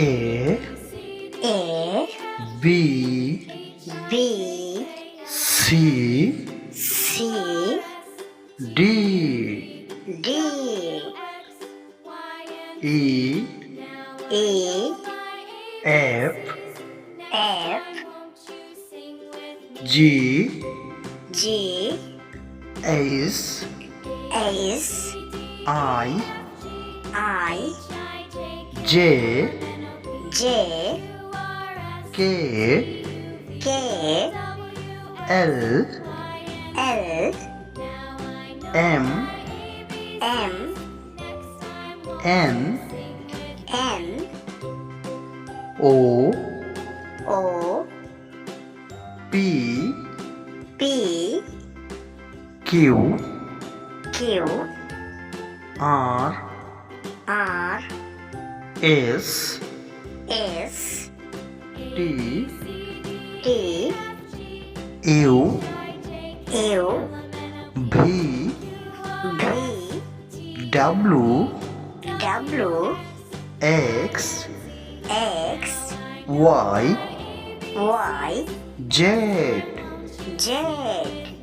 A A B B C C D D E E F F G G H H I I J J K K L L M M N N O O P P Q Q R R S S T T U U V V W W X X Y Y Z Z